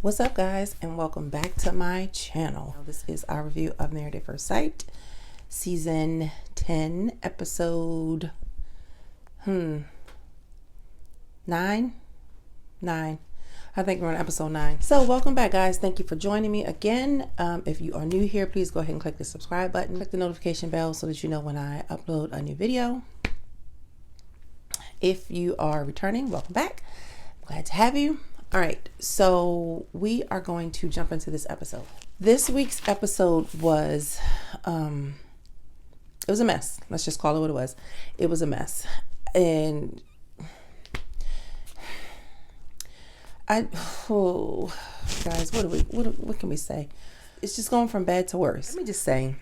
What's up, guys, and welcome back to my channel. This is our review of Married at First Sight, season 10, episode 9. I think we're on episode 9. So welcome back, guys. Thank you for joining me again. If you are new here, please go ahead and click the subscribe button. Click the notification bell so that you know when I upload a new video. If you are returning, welcome back. I'm glad to have you. All right, so we are going to jump into this episode. This week's episode was, it was a mess. Let's just call it what it was. It was a mess. And guys, what can we say? It's just going from bad to worse. Let me just say,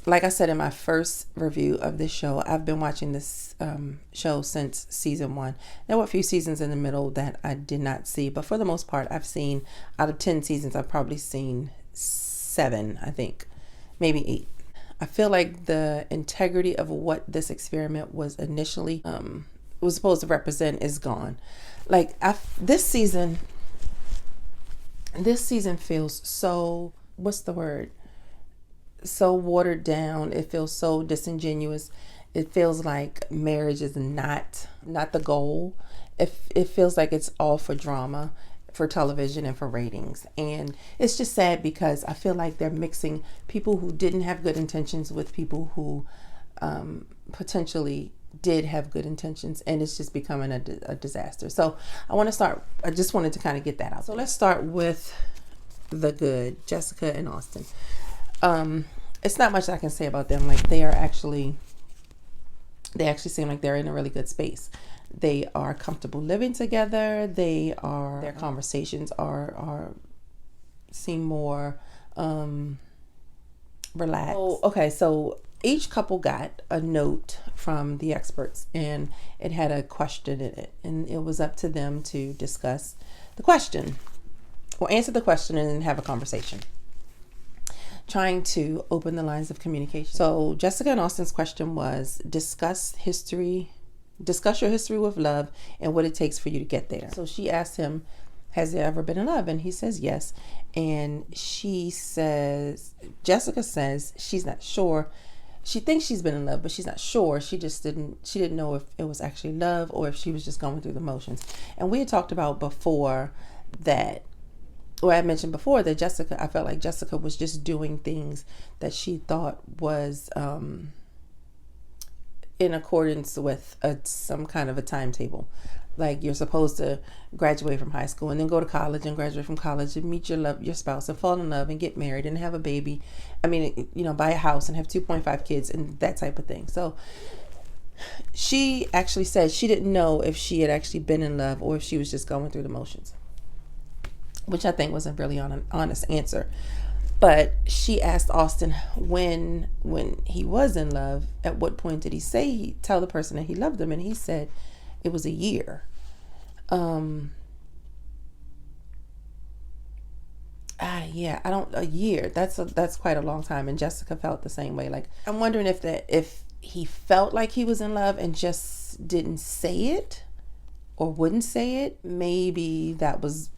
like I said in my first review of this show, I've been watching this show since season 1. There were a few seasons in the middle that I did not see, but for the most part, I've seen, out of 10 seasons, I've probably seen 7, I think, maybe 8. I feel like the integrity of what this experiment was initially was supposed to represent is gone. Like, this season feels so, what's the word? So watered down. It feels so disingenuous. It feels like marriage is not the goal. It feels like it's all for drama, for television, and for ratings. And it's just sad because I feel like they're mixing people who didn't have good intentions with people who potentially did have good intentions, and it's just becoming a disaster. So I just wanted to kind of get that out. So let's start with the good, Jessica and Austin. It's not much I can say about them. Like, they actually seem like they're in a really good space. They are comfortable living together. Their conversations seem more relaxed. Okay, so each couple got a note from the experts, and it had a question in it, and it was up to them to discuss the question, or answer the question, and then have a conversation, trying to open the lines of communication. So Jessica and Austin's question was, discuss your history with love and what it takes for you to get there. So she asked him, has there ever been in love? And he says yes. And Jessica says she's not sure. She thinks she's been in love, but she's not sure. She didn't know if it was actually love or if she was just going through the motions. And we had talked about before that, I mentioned before that I felt like Jessica was just doing things that she thought was in accordance with some kind of a timetable. Like, you're supposed to graduate from high school and then go to college and graduate from college and meet your spouse and fall in love and get married and have a baby. I mean, buy a house and have 2.5 kids and that type of thing. So she actually said she didn't know if she had actually been in love or if she was just going through the motions, which I think was a really honest answer. But she asked Austin when he was in love, at what point did he tell the person that he loved them? And he said it was a year. A year. That's quite a long time. And Jessica felt the same way. Like, I'm wondering if he felt like he was in love and just didn't say it or wouldn't say it. Maybe that was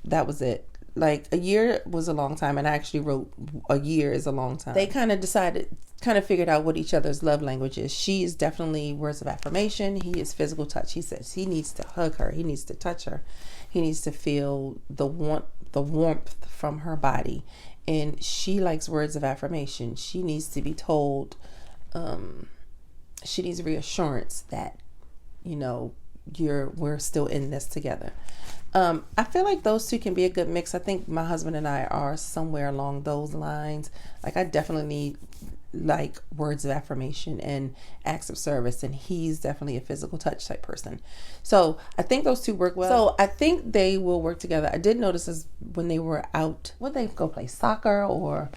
it. Like, a year was a long time, and I actually wrote a year is a long time. They kind of figured out what each other's love language is. She is definitely words of affirmation. He is physical touch. He says he needs to hug her. He needs to touch her. He needs to feel the warmth from her body. And she likes words of affirmation. She needs to be told, she needs reassurance that, we're still in this together. I feel like those two can be a good mix. I think my husband and I are somewhere along those lines. Like, I definitely need words of affirmation and acts of service, and he's definitely a physical touch type person. So I think those two work well. So I think they will work together. I did notice when they were out, would they go play soccer or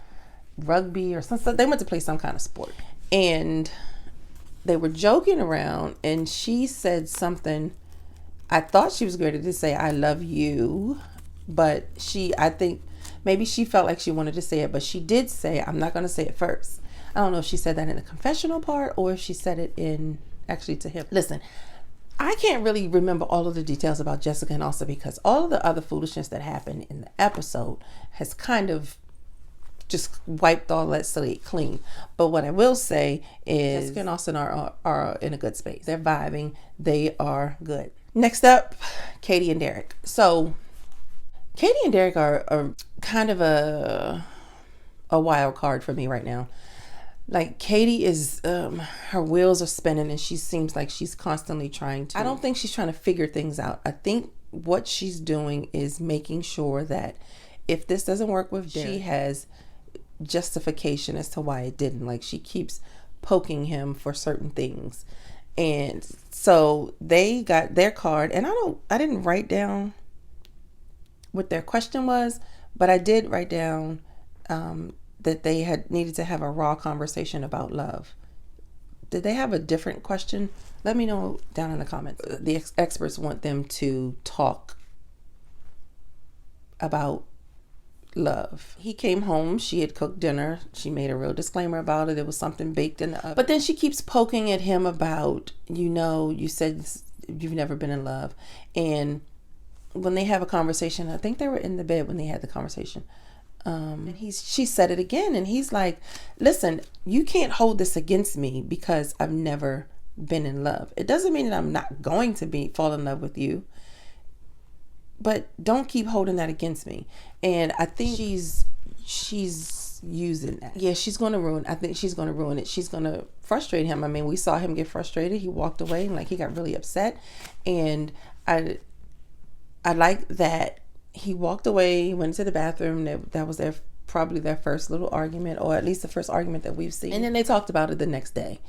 rugby or something? They went to play some kind of sport, and they were joking around, and she said something. I thought she was ready to say, I love you, but I think maybe she felt like she wanted to say it, but she did say, I'm not going to say it first. I don't know if she said that in the confessional part or if she said it actually to him. Listen, I can't really remember all of the details about Jessica and Austin because all of the other foolishness that happened in the episode has kind of just wiped all that slate clean. But what I will say is Jessica and Austin are in a good space. They're vibing. They are good. Next up, Katie and Derek. So Katie and Derek are kind of a wild card for me right now. Like Katie is, her wheels are spinning and she seems like she's constantly trying to. I don't think she's trying to figure things out. I think what she's doing is making sure that if this doesn't work with Derek, she has justification as to why it didn't. Like she keeps poking him for certain things. And so they got their card, and I didn't write down what their question was, but I did write down, that they had needed to have a raw conversation about love. Did they have a different question? Let me know down in the comments. The experts want them to talk about love. He came home, she had cooked dinner, she made a real disclaimer about it. There was something baked in the oven. But then she keeps poking at him about, you said you've never been in love. And when they have a conversation, I think they were in the bed when they had the conversation. And she said it again, and he's like, listen, you can't hold this against me because I've never been in love. It doesn't mean that I'm not going to fall in love with you, but don't keep holding that against me. And I think she's using that. Yeah, I think she's going to ruin it. She's going to frustrate him. I mean, we saw him get frustrated. He walked away and he got really upset. And I like that he walked away, went to the bathroom. That was probably their first little argument, or at least the first argument that we've seen. And then they talked about it the next day,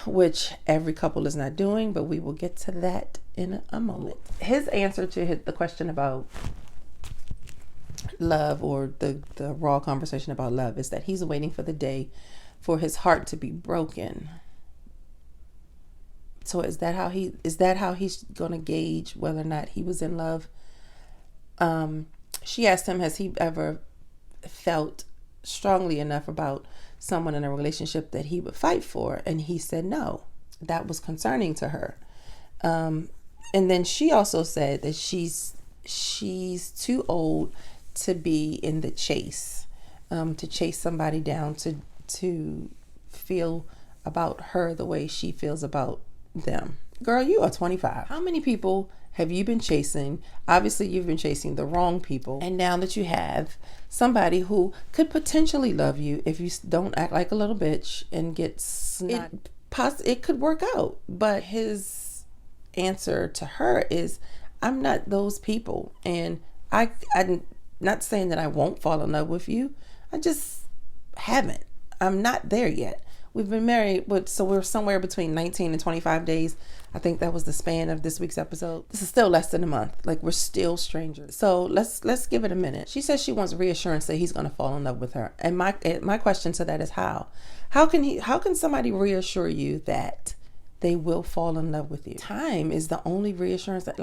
which every couple is not doing, but we will get to that in a moment. His answer to the question about love, or the raw conversation about love, is that he's waiting for the day for his heart to be broken. So is that how he's going to gauge whether or not he was in love? She asked him, has he ever felt strongly enough about someone in a relationship that he would fight for? And he said no. That was concerning to her. And then she also said that she's too old to be in the chase, to chase somebody down, to feel about her the way she feels about them. Girl, you are 25. How many people have you been chasing? Obviously, you've been chasing the wrong people. And now that you have somebody who could potentially love you if you don't act like a little bitch and get it could work out. But his answer to her is, I'm not those people. And I'm not saying that I won't fall in love with you. I just haven't. I'm not there yet. We've been married, so we're somewhere between 19 and 25 days. I think that was the span of this week's episode. This is still less than a month. Like, we're still strangers. So let's give it a minute. She says she wants reassurance that he's going to fall in love with her. And my question to that is how? How can somebody reassure you that they will fall in love with you? Time is the only reassurance that,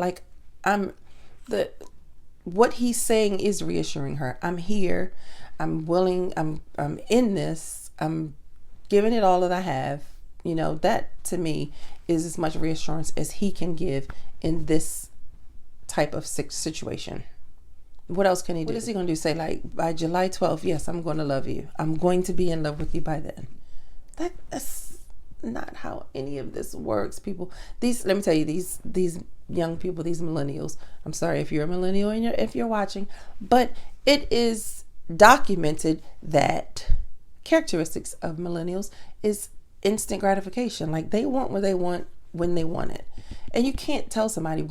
what he's saying is reassuring her. I'm here. I'm willing. I'm in this. I'm giving it all that I have. That to me is as much reassurance as he can give in this type of situation. What else can he do? What is he going to do? Say, like, by July 12th, yes, I'm going to love you. I'm going to be in love with you by then. That's not how any of this works, people. Let me tell you, these young people, these millennials, I'm sorry if you're a millennial and if you're watching, but it is documented that characteristics of millennials is instant gratification. Like, they want what they want when they want it. And you can't tell somebody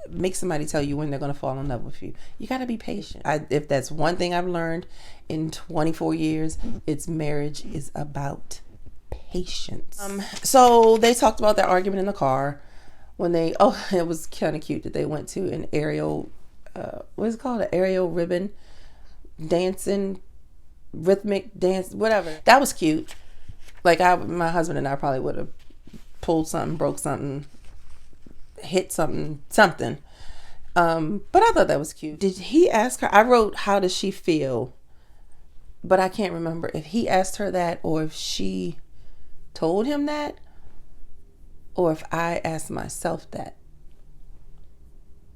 make somebody tell you when they're going to fall in love with you. You got to be patient. If that's one thing I've learned in 24 years, it's marriage is about patience. So they talked about their argument in the car when it was kind of cute that they went to an aerial, what is it called? An aerial ribbon dancing, rhythmic dance, whatever. That was cute. Like, my husband and I probably would have pulled something, broke something, hit something. But I thought that was cute. Did he ask her? I wrote, how does she feel? But I can't remember if he asked her that or if she told him that, or if I asked myself that.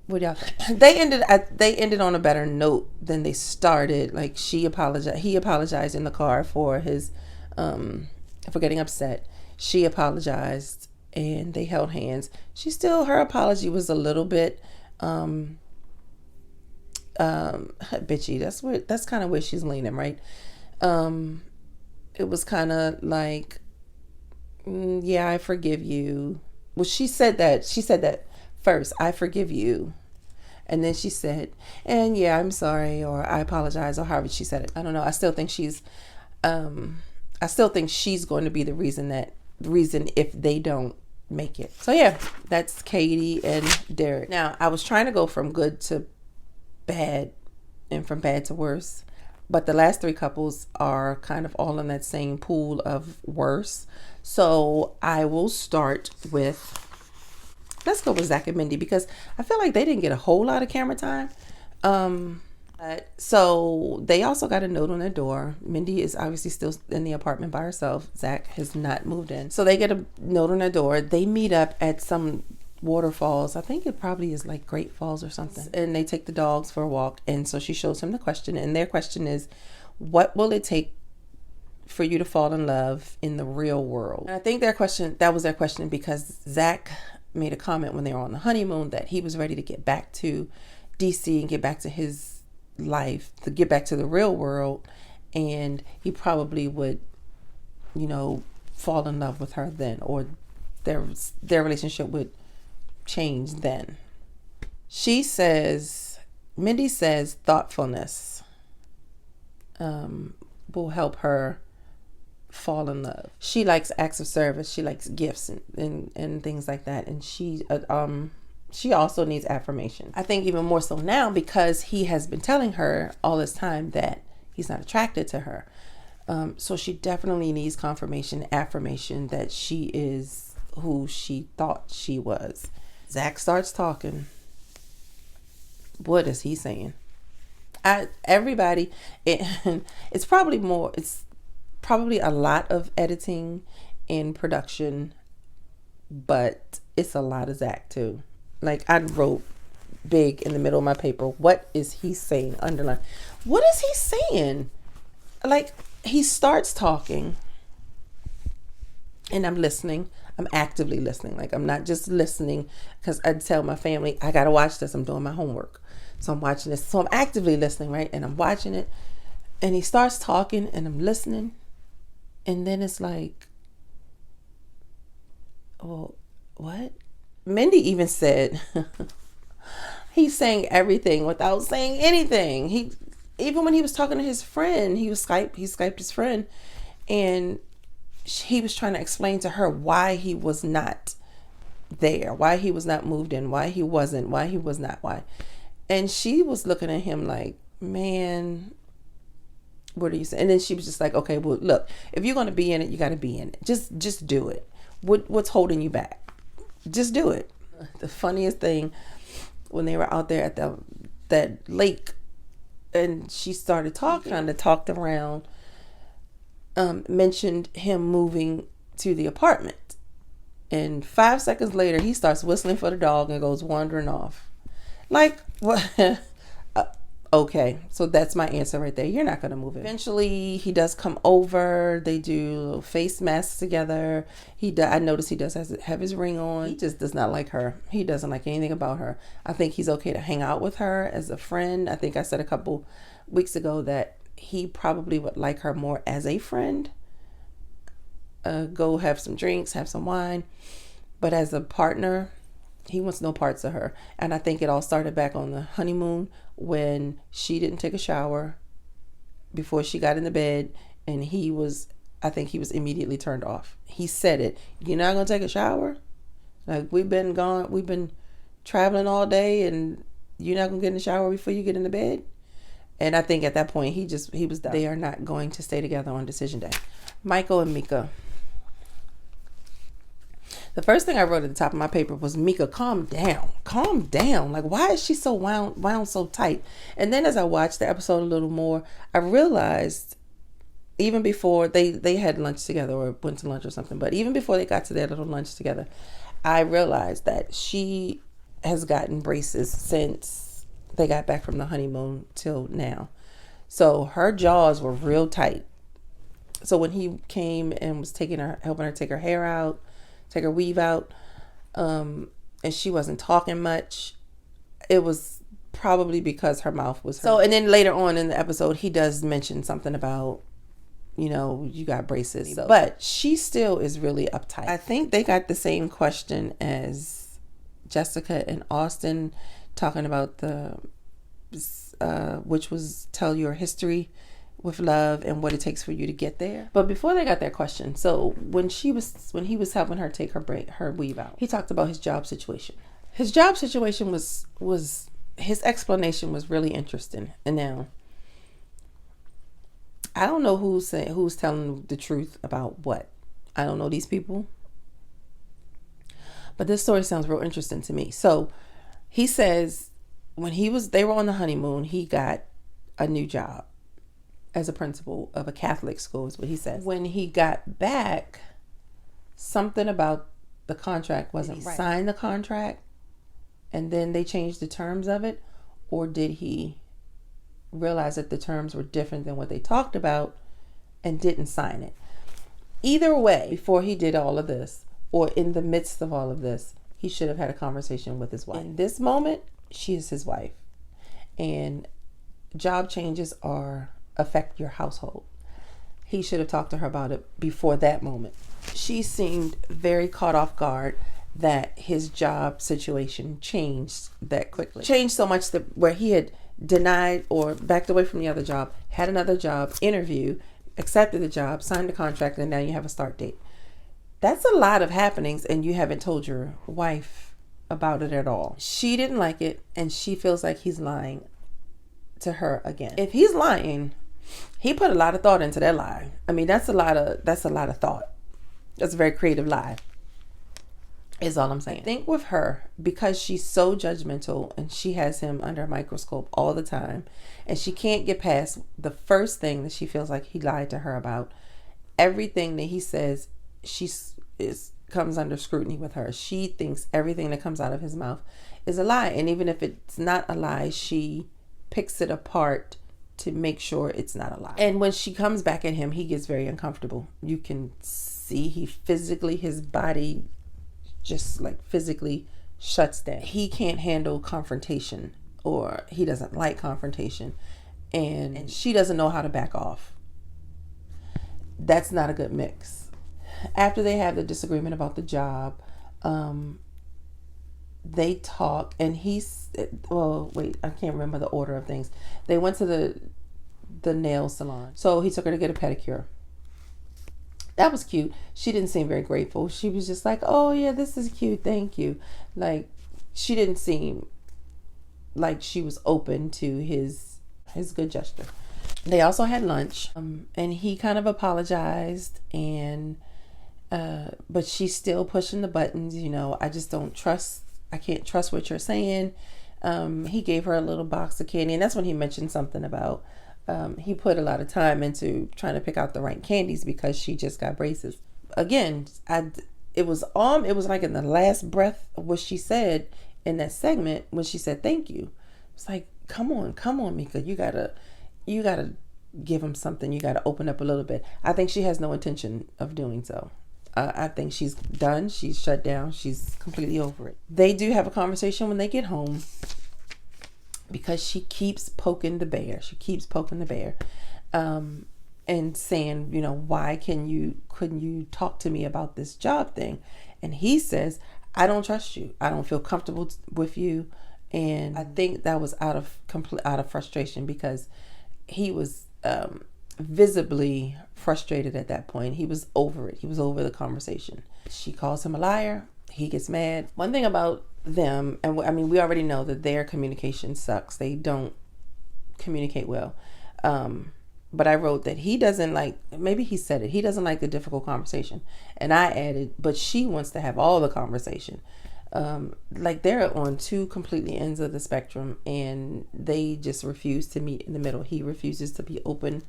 What y'all think? They ended on a better note than they started. Like he apologized in the car for his for getting upset. She apologized and they held hands. Her apology was a little bit bitchy. That's kind of where she's leaning, right? It was kind of like, yeah, I forgive you. Well, she said that first, I forgive you. And then she said, and yeah, I'm sorry, or I apologize, or however she said it. I don't know. I still think she's going to be the reason if they don't make it. So yeah, that's Katie and Derek. Now, I was trying to go from good to bad and from bad to worse, but the last three couples are kind of all in that same pool of worse. So I will start with, let's go with Zach and Mindy, because I feel like they didn't get a whole lot of camera time. So they also got a note on their door. Mindy is obviously still in the apartment by herself. Zach has not moved in. So they get a note on their door. They meet up at some waterfalls. I think it probably is like Great Falls or something. And they take the dogs for a walk. And so she shows him the question. And their question is, what will it take for you to fall in love in the real world? And I think that was their question because Zach made a comment when they were on the honeymoon that he was ready to get back to DC and get back to his life, to get back to the real world, and he probably would, fall in love with her then, or their relationship would change then. Mindy says thoughtfulness will help her fall in love. She likes acts of service. She likes gifts and things like that. And she also needs affirmation. I think even more so now because he has been telling her all this time that he's not attracted to her. So she definitely needs affirmation that she is who she thought she was. Zach starts talking. What is he saying? It's probably a lot of editing and production, but it's a lot of Zach too. Like I wrote big in the middle of my paper, what is he saying? Underline. What is he saying? Like he starts talking and I'm listening. I'm actively listening. Like I'm not just listening because I tell my family, I got to watch this. I'm doing my homework. So I'm watching this. So I'm actively listening, right? And I'm watching it. And he starts talking and I'm listening. And then it's like, oh, what? Mindy even said he's saying everything without saying anything. Even when he was talking to his friend, he Skyped his friend, and he was trying to explain to her why he was not there, why he was not moved in, why he was not, why. And she was looking at him like, man, what are you saying? And then she was just like, okay, well, look, if you're going to be in it, you got to be in it. Just do it. What's holding you back? Just do it. The funniest thing, when they were out there at that lake and she started talking, kind of talked around, mentioned him moving to the apartment. And 5 seconds later, he starts whistling for the dog and goes wandering off. Like, what? Okay, so that's my answer right there. You're not going to move in. Eventually, he does come over. They do little face masks together. I notice he does have his ring on. He just does not like her. He doesn't like anything about her. I think he's okay to hang out with her as a friend. I think I said a couple weeks ago that he probably would like her more as a friend. Go have some drinks, have some wine. But as a partner, he wants no parts of her. And I think it all started back on the honeymoon when she didn't take a shower before she got in the bed, and I think he was immediately turned off. He said it. You're not going to take a shower? Like, we've been traveling all day and you're not going to get in the shower before you get in the bed? And I think at that point he was done. They are not going to stay together on decision day. Michael and Mika. The first thing I wrote at the top of my paper was, Mika, calm down. Like, why is she so wound so tight? And then as I watched the episode a little more, I realized even before they had lunch together or went to lunch or something, but even before they got to their little lunch together, I realized that she has gotten braces since they got back from the honeymoon till now. So her jaws were real tight. So when he came and was helping her take her hair out, take her weave out, and she wasn't talking much, it was probably because her mouth was hurt. So, and then later on in the episode, he does mention something about, you got braces. So, but she still is really uptight. I think they got the same question as Jessica and Austin, talking about which was tell your history with love and what it takes for you to get there. But before they got that question, so when he was helping her take her weave out, he talked about his job situation. His job situation was his explanation was really interesting. And now I don't know who's telling the truth about what. I don't know these people. But this story sounds real interesting to me. So he says when they were on the honeymoon, he got a new job as a principal of a Catholic school, is what he says. When he got back, something about the contract wasn't right. Signed the contract and then they changed the terms of it, or did he realize that the terms were different than what they talked about and didn't sign it? Either way, before he did all of this, or in the midst of all of this, he should have had a conversation with his wife. In this moment, she is his wife, and job changes affect your household. He should have talked to her about it before that moment. She seemed very caught off guard that his job situation changed that quickly. Changed so much that where he had denied or backed away from the other job, had another job interview, accepted the job, signed the contract, and now you have a start date. That's a lot of happenings, and you haven't told your wife about it at all. She didn't like it, and she feels like he's lying to her again. If he's lying, he put a lot of thought into that lie. I mean, that's a lot of thought. That's a very creative lie, is all I'm saying. I think with her, because she's so judgmental and she has him under a microscope all the time, and she can't get past the first thing that she feels like he lied to her about. Everything that he says, comes under scrutiny with her. She thinks everything that comes out of his mouth is a lie. And even if it's not a lie, she picks it apart to make sure it's not a lie. And when she comes back at him, he gets very uncomfortable. You can see his body just like physically shuts down. He can't handle confrontation, or he doesn't like confrontation, and she doesn't know how to back off. That's not a good mix. After they have the disagreement about the job, they talk, and I can't remember the order of things. They went to the nail salon. So he took her to get a pedicure. That was cute. She didn't seem very grateful. She was just like, oh yeah, this is cute, thank you. Like, she didn't seem like she was open to his good gesture. They also had lunch, and he kind of apologized, and but she's still pushing the buttons. I can't trust what you're saying. He gave her a little box of candy, and that's when he mentioned something about he put a lot of time into trying to pick out the right candies because she just got braces. Again, it was like in the last breath of what she said in that segment when she said thank you. It's like, come on, Mika, you gotta give him something. You gotta open up a little bit. I think she has no intention of doing so. I think she's done. She's shut down. She's completely over it. They do have a conversation when they get home, because she keeps poking the bear. And saying, why couldn't you talk to me about this job thing? And he says, I don't trust you. I don't feel comfortable with you. And I think that was out of frustration, because he was visibly frustrated at that point. He was over it. He was over the conversation. She calls him a liar. He gets mad. One thing about them, and I mean, we already know that their communication sucks. They don't communicate well. But I wrote that he doesn't like, maybe he said it, he doesn't like the difficult conversation. And I added, but she wants to have all the conversation. Like, they're on two completely ends of the spectrum, and they just refuse to meet in the middle. He refuses to be open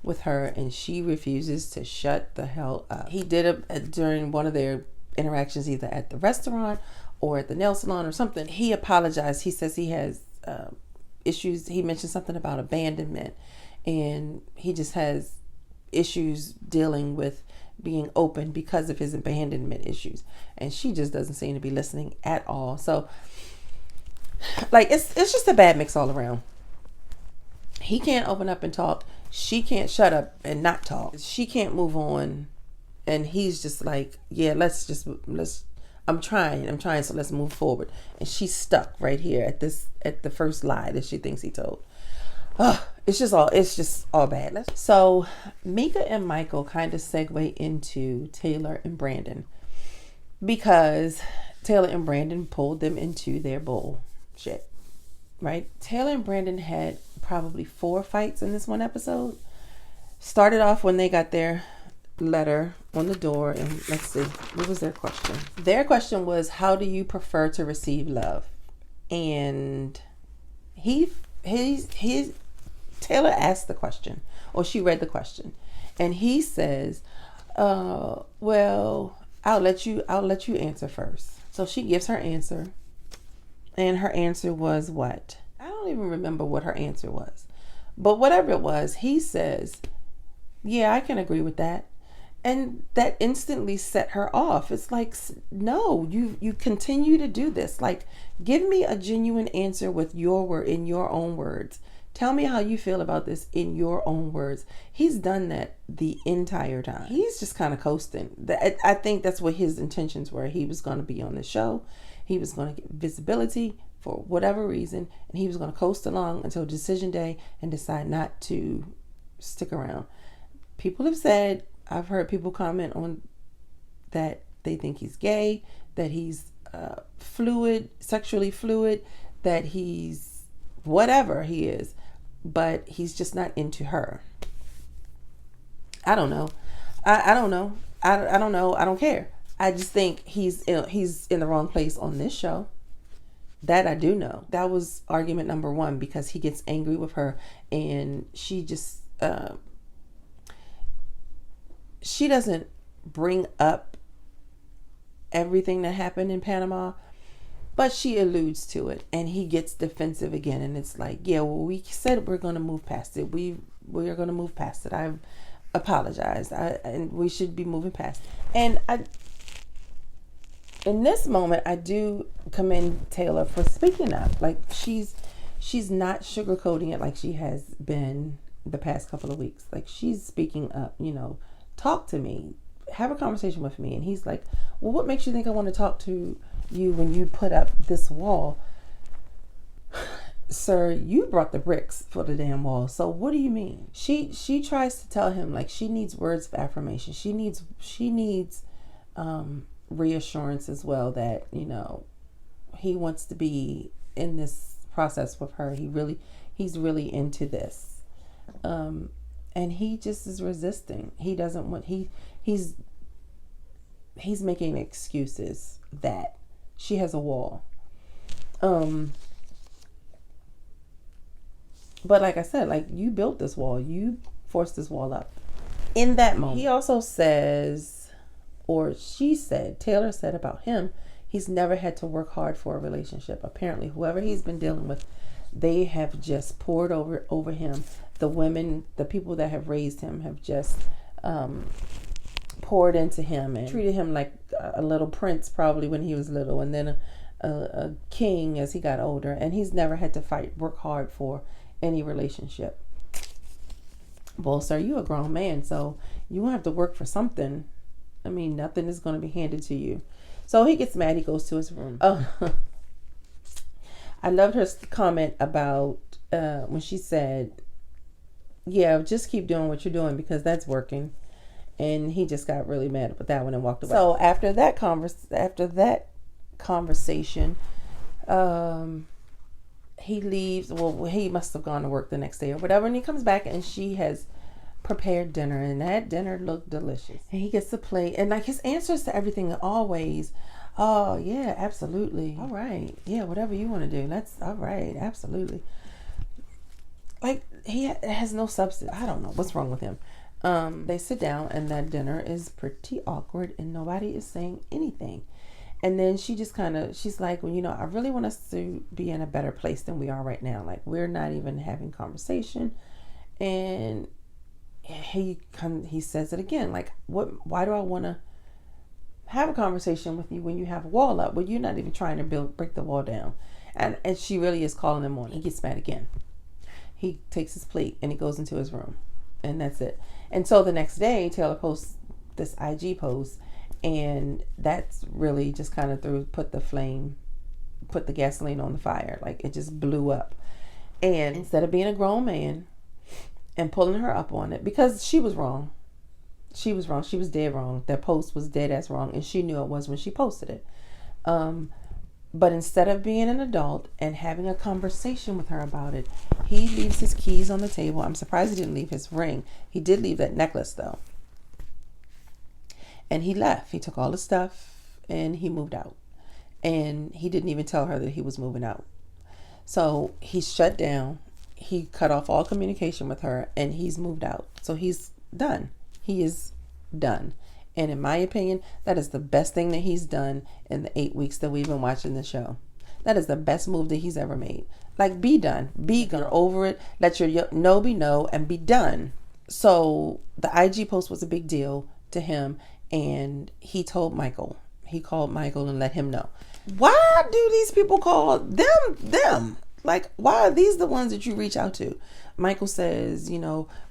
with her, and she refuses to shut the hell up. He did during one of their interactions either at the restaurant or at the nail salon or something. He apologized. He says he has issues. He mentioned something about abandonment, and he just has issues dealing with being open because of his abandonment issues. And she just doesn't seem to be listening at all. So like it's just a bad mix all around. He can't open up and talk. She can't shut up and not talk. She can't move on. And he's just like, yeah, let's I'm trying, so let's move forward. And she's stuck right here at the first lie that she thinks he told. It's just all bad. So Mika and Michael kind of segue into Taylor and Brandon, because Taylor and Brandon pulled them into their bullshit, right? Taylor and Brandon had probably 4 fights in this one episode. Started off when they got their letter on the door, and let's see, what was their question? Their question was, how do you prefer to receive love? And Taylor asked the question, or she read the question, and he says, well, I'll let you answer first. So she gives her answer, and her answer was what? I don't even remember what her answer was, but whatever it was, he says, yeah, I can agree with that. And that instantly set her off. It's like, no, you continue to do this. Like, give me a genuine answer with your word, in your own words. Tell me how you feel about this in your own words. He's done that the entire time. He's just kind of coasting. I think that's what his intentions were. He was going to be on the show. He was going to get visibility for whatever reason, and he was going to coast along until decision day and decide not to stick around. People have said, I've heard people comment on that they think he's gay, that he's fluid, sexually fluid, that he's whatever he is, but he's just not into her. I don't know. I don't know. I don't know. I don't care. I just think he's in the wrong place on this show. That I do know. That was argument number 1, because he gets angry with her, and she just she doesn't bring up everything that happened in Panama, but she alludes to it, and he gets defensive again. And it's like, yeah, well, we said we're going to move past it. We are going to move past it. I've apologized, and we should be moving past it. And in this moment, I do commend Taylor for speaking up. Like, she's not sugarcoating it like she has been the past couple of weeks. Like, she's speaking up, talk to me, have a conversation with me. And he's like, well, what makes you think I want to talk to you when you put up this wall? Sir, you brought the bricks for the damn wall. So what do you mean? She tries to tell him, like, she needs words of affirmation. She needs reassurance as well that, he wants to be in this process with her. He's really into this. And he just is resisting. He doesn't want, he's making excuses that she has a wall. But like I said, like, you built this wall, you forced this wall up. In that moment, he also says, or she said, Taylor said about him, he's never had to work hard for a relationship. Apparently, whoever he's been dealing with, they have just poured over him. The women, the people that have raised him, have just poured into him and treated him like a little prince, probably when he was little, and then a king as he got older. And he's never had to work hard for any relationship. Well, sir, you a grown man, so you won't have to work for something. I mean, nothing is going to be handed to you. So he gets mad. He goes to his room. Oh, I loved her comment about when she said, yeah, just keep doing what you're doing because that's working. And he just got really mad with that one and walked away. So after that conversation, he leaves. Well, he must have gone to work the next day or whatever. And he comes back and she has prepared dinner, and that dinner looked delicious. And he gets to play, and like his answers to everything are always, oh yeah, absolutely, all right, yeah, whatever you want to do, that's all right, absolutely. Like, he has no substance. I don't know what's wrong with him. They sit down, and that dinner is pretty awkward, and nobody is saying anything. And then she just she's like, well, I really want us to be in a better place than we are right now. Like, we're not even having conversation. And he says it again, like, why do I want to have a conversation with you when you have a wall up? Well, you're not even trying to break the wall down. And she really is calling him on. He gets mad again. He takes his plate and he goes into his room, and that's it. And so the next day, Taylor posts this IG post, and that's really just kind of put the gasoline on the fire. Like, it just blew up. And instead of being a grown man and pulling her up on it, because she was wrong. She was wrong. She was dead wrong. That post was dead ass wrong, and she knew it was when she posted it. But instead of being an adult and having a conversation with her about it, he leaves his keys on the table. I'm surprised he didn't leave his ring. He did leave that necklace, though. And he left. He took all the stuff and he moved out. And he didn't even tell her that he was moving out. So he shut down. He cut off all communication with her, and he's moved out. So he's done. He is done. And in my opinion, that is the best thing that he's done in the 8 weeks that we've been watching the show. That is the best move that he's ever made. Like, be done. Be gone. Over it. Let your no be no, and be done. So the IG post was a big deal to him, and he told Michael. He called Michael and let him know. Why do these people call them? Like, why are these the ones that you reach out to? Michael says,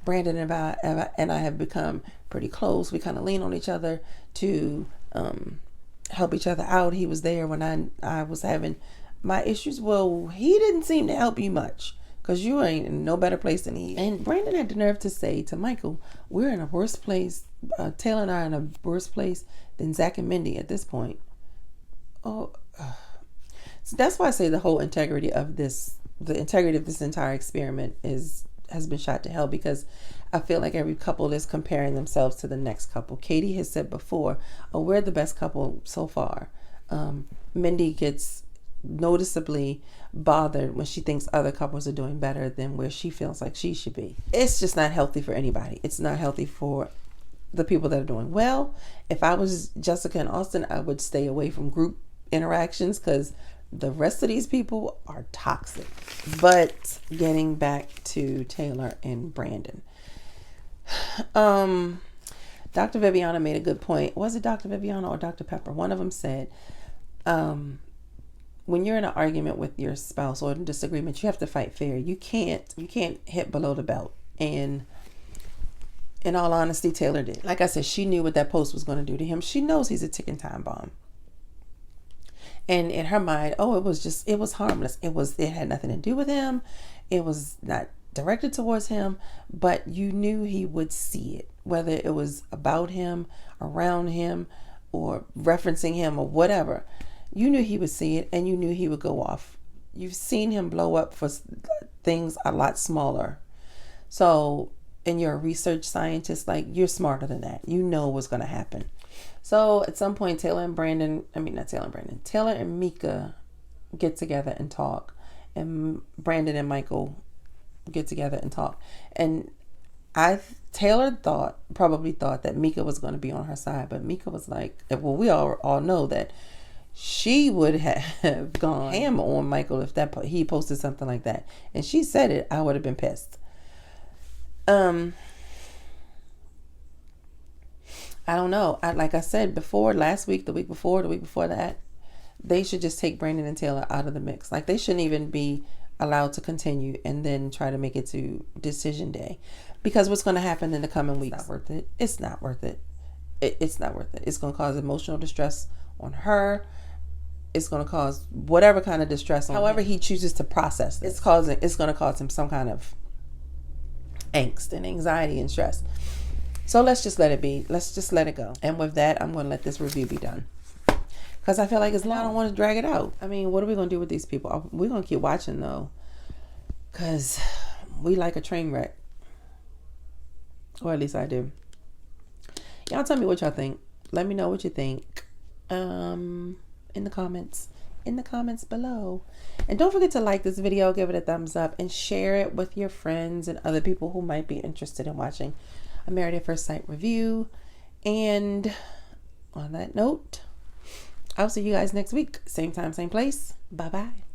Brandon and I have become pretty close. We kind of lean on each other to help each other out. He was there when I was having my issues. Well, he didn't seem to help you much, because you ain't in no better place than he is. And Brandon had the nerve to say to Michael, we're in a worse place. Taylor and I are in a worse place than Zach and Mindy at this point. So that's why I say the integrity of this entire experiment has been shot to hell, because I feel like every couple is comparing themselves to the next couple. Katie has said before, we're the best couple so far. Mindy gets noticeably bothered when she thinks other couples are doing better than where she feels like she should be. It's just not healthy for anybody. It's not healthy for the people that are doing well. If I was Jessica and Austin, I would stay away from group interactions, because the rest of these people are toxic. But getting back to Taylor and Brandon, Dr. Viviana made a good point. Was it Dr. Viviana or Dr. Pepper? One of them said, when you're in an argument with your spouse or in disagreement, you have to fight fair. You can't hit below the belt. And in all honesty, Taylor did. Like I said, she knew what that post was going to do to him. She knows he's a ticking time bomb. And in her mind, it was harmless. It had nothing to do with him. It was not directed towards him, but you knew he would see it, whether it was about him, around him, or referencing him, or whatever. You knew he would see it, and you knew he would go off. You've seen him blow up for things a lot smaller. So, and you're a research scientist, like, you're smarter than that. You know what's going to happen. So at some point, Taylor and Mika get together and talk, and Brandon and Michael get together and talk. And Taylor probably thought that Mika was going to be on her side, but Mika was like, well, we all know that she would have gone ham on Michael if he posted something like that. And she said it, I would have been pissed. I don't know. Like I said before, last week, the week before that, they should just take Brandon and Taylor out of the mix. Like, they shouldn't even be allowed to continue and then try to make it to decision day. Because what's going to happen in the coming weeks? It's not worth it. It's not worth it. It's not worth it. It's going to cause emotional distress on her. It's going to cause whatever kind of distress on however he chooses to process this. It's going to cause him some kind of angst and anxiety and stress. So let's just let it be. Let's just let it go. And with that, I'm going to let this review be done, because I feel like it's long. I don't want to drag it out. I mean, what are we going to do with these people? We're going to keep watching, though, because we like a train wreck. Or at least I do. Y'all tell me what y'all think. Let me know what you think in the comments. In the comments below. And don't forget to like this video, give it a thumbs up, and share it with your friends and other people who might be interested in watching a Married at First Sight review. And on that note, I'll see you guys next week. Same time, same place. Bye bye.